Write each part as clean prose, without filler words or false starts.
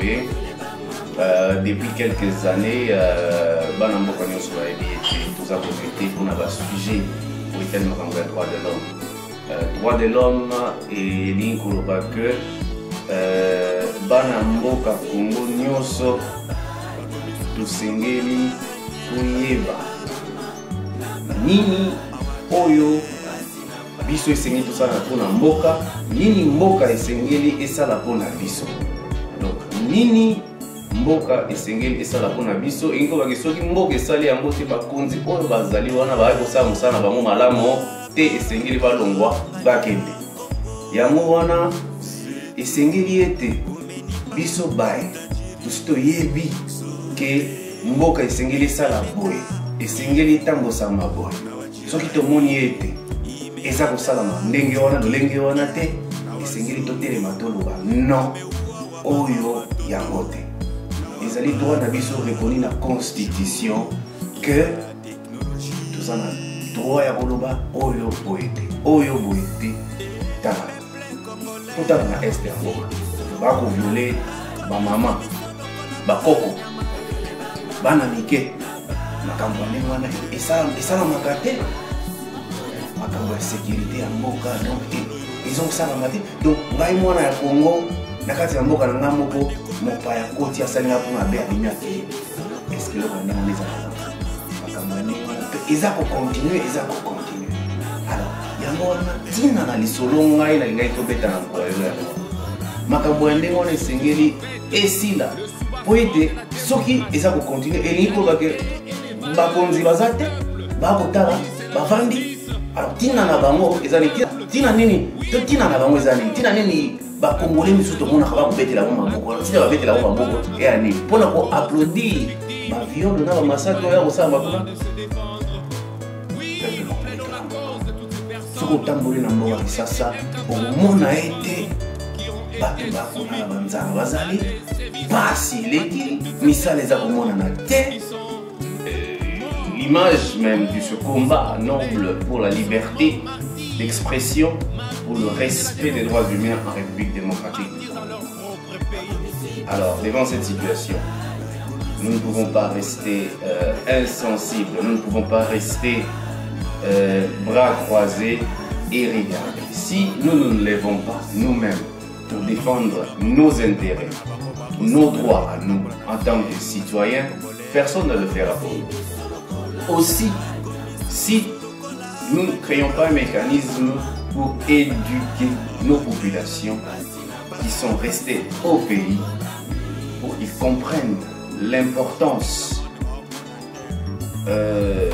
boye. Depuis quelques années, bana mboka nyonso bayebi ete toza profite mpona basujet po etali makambo ya droit de l'homme. Droit de l'homme elingi koloba ke bana mboka Congo nyonso tosengeli koyeba nini oyo biso esengeli tosala mpona mboka, nini mboka esengeli esala mpona biso. Donc nini mboka esengeli esala mpona biso elingi kobaki soki mboka esali yango te bakonzi oyo bazali wana baye kosala mosala na bango malamu te esengeli balongwa bakende. Yango wana esengeli ete biso baye tosi toyebi ke mboka esengeli esala boye, esengeli etambosama boye. Soki tomoni ete eza kosalama ndenge wana lolenge wana te, esengeli totelema toloba non oyo yango te. Ezali droit na biso reconnu na constitution que toza na droit ya koloba oyo boye te, oyo boye te. Tala totala na este ya mboka bakoviole bamama bakoko bana mike, makambo ya ndenge wana esalamaka te. Makambo ya sécurité ya mboka donc ezosalama te. Donc ngai mwana ya Congo na kati ya mboka na nga moko mopaya koti asalinga mpona be alimi ake eske eloko ndenge wana ezala makambo ya ndenge wana mpe eza kocontinue, eza kocontinue. Alors yango wana ntina na lisolo ngai nalingai tobeta na mokolo lelo yango makambo ya ndenge wana esengeli esila po ete soki eza kocontinue elingi kolobake bakonzi baza te bakotala bavandi. Alors tina na bango ezali tina nini to tina na bango ezali tina nini bakongole misu tomonaka bakobetela bango maboko tina babetela bango maboko eyani mpona koapplaudir baviole na bamasake oyo akosala bakona. Soki otamboli na mboka Kisasa okomona ete bato bakona na banzala bazali pasi eleki misala eza komonana te. L'image même de ce combat noble pour la liberté d'expression, pour le respect des droits humains en République démocratique du Congo. Alors, devant cette situation, nous ne pouvons pas rester insensibles, nous ne pouvons pas rester bras croisés et regarder. Si nous ne nous lèvons pas nous-mêmes pour défendre nos intérêts, nos droits à nous en tant que citoyens, personne ne le fera pour nous. Aussi, si nous ne créons pas un mécanisme pour éduquer nos populations qui sont restées au pays, pour qu'ils comprennent l'importance de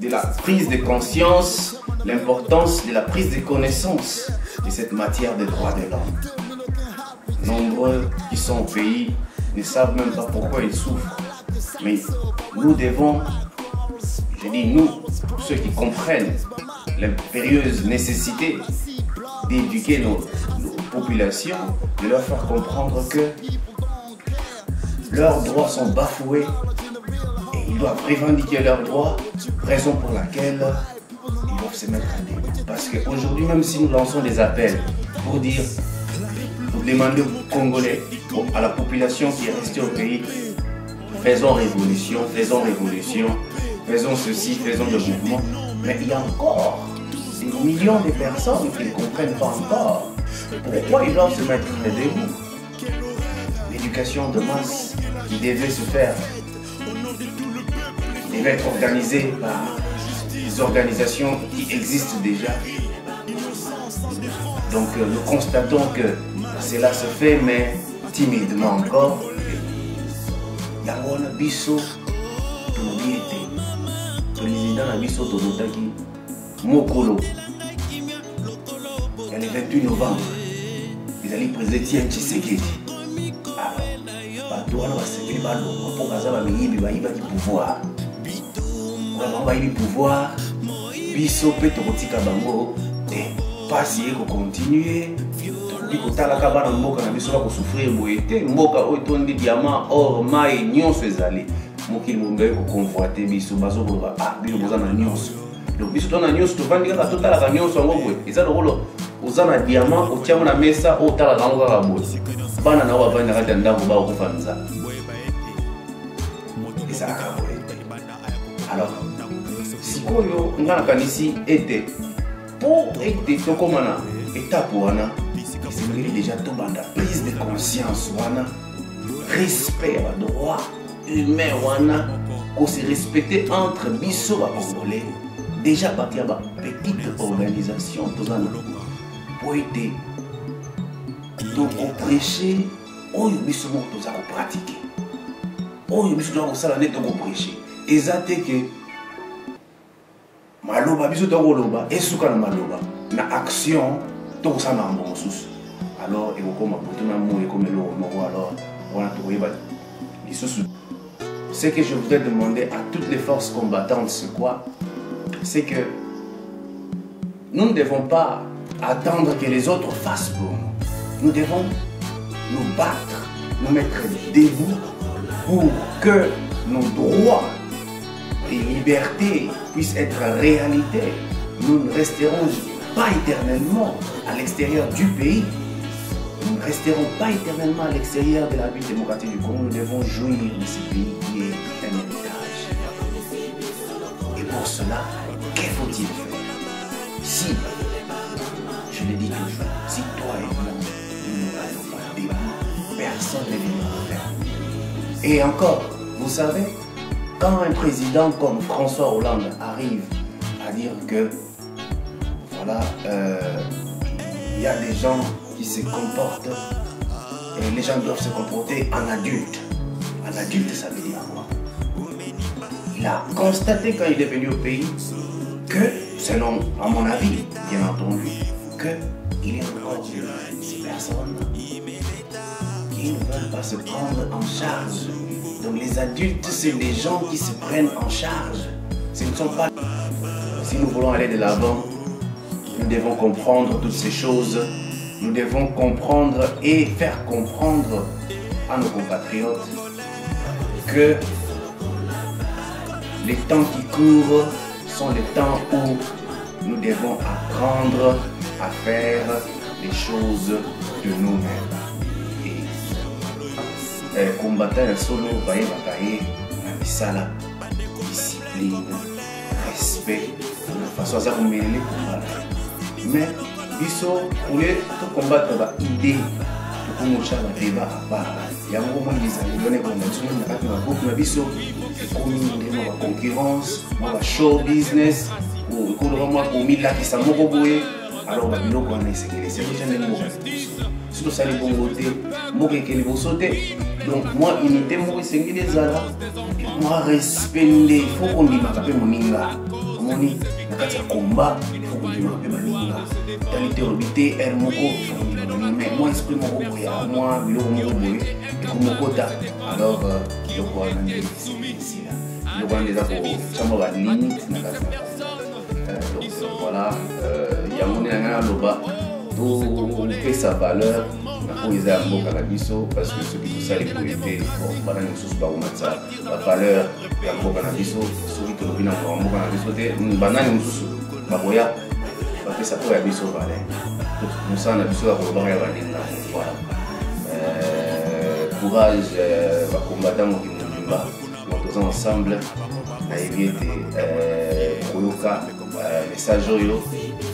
la prise de conscience, l'importance de la prise de connaissance de cette matière des droits de l'homme. Nombreux qui sont au pays ne savent même pas pourquoi ils souffrent. Mais nous devons, je dis nous, ceux qui comprennent l'impérieuse nécessité d'éduquer nos populations, de leur faire comprendre que leurs droits sont bafoués et ils doivent revendiquer leurs droits, raison pour laquelle ils doivent se mettre à dos. Parce qu'aujourd'hui, même si nous lançons des appels pour dire, pour demander aux Congolais, à la population qui est restée au pays, faisons révolution, faisons ceci, faisons le mouvement. Mais il y a encore des millions de personnes qui ne comprennent pas encore pourquoi ils doivent se mettre debout. L'éducation de masse qui devait se faire, devait être organisée par des organisations qui existent déjà. Donc nous constatons que cela se fait, mais timidement encore. Yango wana biso tolobi ete président na biso tozotaki mokolo ya le 28 novembre ezali président Tshisekedi. Bato wana basepeli balongwa mpo baza bamiyibi bayibaki pouvoir bango bayibi pouvoir biso mpe tokotika bango te pasi ekokontinue. Kotalaka bana mboka na biso bakosouffrir boye te mboka oyo tondi diamant or mai nyonso ezali mokili mobimba koconvoite biso bazokoloba bino boza na nyonso. Donc biso tona nyonso tovandi kaka totalaka nyonso yango boye eza lokolo oza na diamant otiango na mesa oyo otalaka yango kaka boye bana na wa vana kati ndako ba ko fanza ezalaka boye. Alors sikoyo ngana kanisi ete pour ete tokoma na étape wana esengeli déjà tobanda prise de conscience wana, respect à droit humain wana, qu'on se respecter entre biso ba Congolais. Déjà partir à petite organisation pour aider donc prêcher au biso mo toza ko pratiquer au biso doit ça net ko prêcher ezate que maloba biso to ko loba esuka na maloba na action to ça na mbongo susu. Alors et ko ma potuna mo e comme le mo alors voilà to yeba lisusu. Ce que je voudrais demander à toutes les forces combattantes, c'est quoi? C'est que nous ne devons pas attendre que les autres fassent pour nous. Nous devons nous battre, nous mettre debout pour que nos droits et libertés puissent être réalité. Nous ne resterons pas éternellement à l'extérieur du pays. Nous ne resterons pas éternellement à l'extérieur de la vie démocratique du Congo. Nous devons jouir de ce pays qui est un héritage. Et pour cela, que faut-il faire? Si, je le dis toujours, si toi et moi, nous ne allons pas debout, personne ne viendra le faire. Et encore, vous savez, quand un président comme François Hollande arrive à dire que, voilà, il y a des gens qui se comportent et les gens doivent se comporter en adulte. En adulte, ça veut dire quoi? Il a constaté quand il est venu au pays que, selon, à mon avis, bien entendu, qu'il y a encore ces personnes qui ne veulent pas se prendre en charge. Donc les adultes, c'est les gens qui se prennent en charge. Ce ne sont pas... Si nous voulons aller de l'avant, nous devons comprendre toutes ces choses. Nous devons comprendre et faire comprendre à nos compatriotes que les temps qui courent sont les temps où nous devons apprendre à faire les choses de nous-mêmes. Et combattant un solo, baye bakaye, na misala, discipline, respect, la façon à mener les combats. Mais biso pour les combattre ba idée pour nous faire un débat à part. Il y a un moment où ils ont donné convention na beaucoup na biso comme une concurrence, ma show business ou ko vraiment ko mila ki sa moko boye. Alors ba biloko na esengeli c'est déjà même moko. Surtout ça les bons côtés, moko ke les sauter. Donc moi unité moko esengeli ezala. Moi respect il faut qu'on dise ma pe moninga. Moni na kati ya combat, il faut qu'on dise ma pe moninga. Qualité robité er moko mais moi esprit moko boya moi biloko moko boye et comme moko ta alors biloko na ici là. Le grand déjà pour chamo ba limite na kati na. Donc voilà, il y a mon na loba tout fait sa valeur na ko isa mboka na biso parce que ce qui ça les priorités pour bana nous sous ba umatsa la valeur ya mboka na biso soki to bina mboka na biso te bana nous sous ba boya ba pesa to ya biso vale nous ça na biso ko ba ya baninga voilà courage ba combattant mo kimumba tous ensemble na évité koyoka message oyo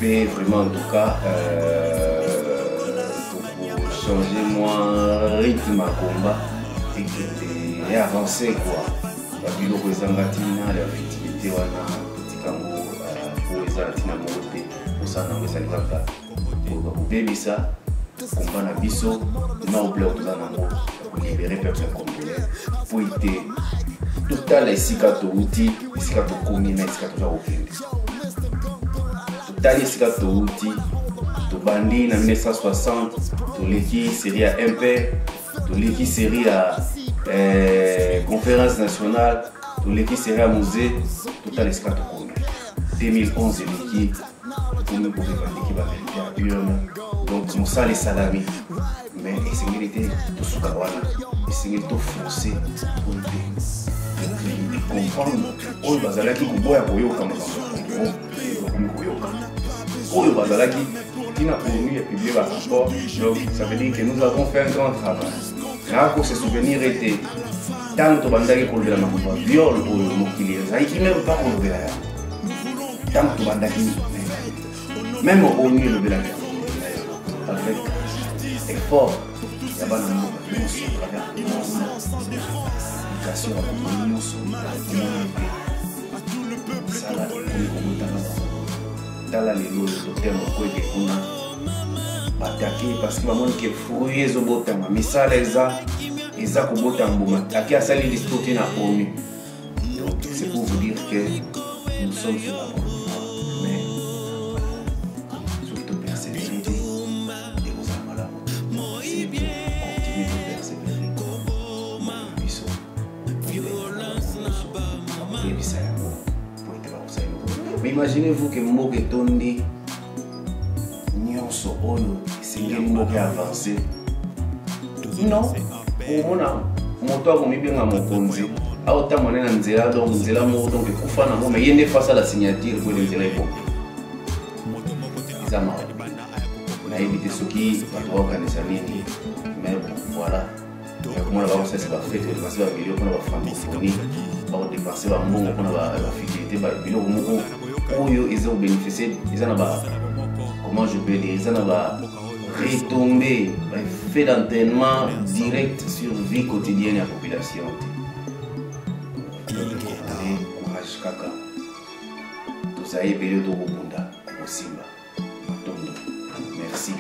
mais vraiment en tout cas pour changer moi rythme à combat et avancer quoi biloko ezangati na la victimité wana tikango pour ezangati na moté pour ça na wesa likaka pour bebisa combat na biso na obleur tous en pour libérer peuple congolais pour été total esika touti esika tokomi na esika toza kokende total esika touti tobandi na 1960 toleki série ya MP toleki série ya conférence nationale toleki série ya musée total esika tokomi 2011 eleki tokomi pour revendiki bamérite ya urne donc mosala esalami mais esengeli te tosuka wana esengeli tofonce pour te comprendre oyo bazalaki koboya koyoka makambo oyo bazalaki Tina ONU a publié un rapport, donc ça veut dire que nous avons fait un grand travail. Là, pour se souvenir était tant que bandage pour le viol ou le mokili, ça y même pas pour le verre. Tant que bandage, même ONU le verre. Avec effort, il y a pas de mot, l'éducation à l'union, ça là, dans la lélo, le docteur Mokwege kuna attaqué parce que maman qui fruit les obotama, mais ça les a kobotama, attaqué à ça les discuter na ONU. Donc c'est pour vous dire que nous sommes sur la bonne voie, mais surtout persévérer et vous allez malade. C'est pour continuer de persévérer. Ils sont mais imaginez-vous que Moke Tondi Nyonso Oyo c'est une Moke avancé. Non, pour moi, moto a mis bien à mon konzi. A autant mon en zéla donc zéla mo donc kufa na mo mais yende face à la signature pour les zéla bon. Ils amont. On a évité ce qui va trop organiser nini. Mais bon, voilà. Comment la ça c'est pas fait de passer la vidéo pour la francophonie. Pour dépasser la monde pour la fidélité ba bilo mo oyo ils ont bénéficié ils en a comment je peux dire ils en a retombé fait d'entraînement direct sur vie quotidienne de la population. Courage kaka. Tout ça est période au Bunda, au Simba. Merci.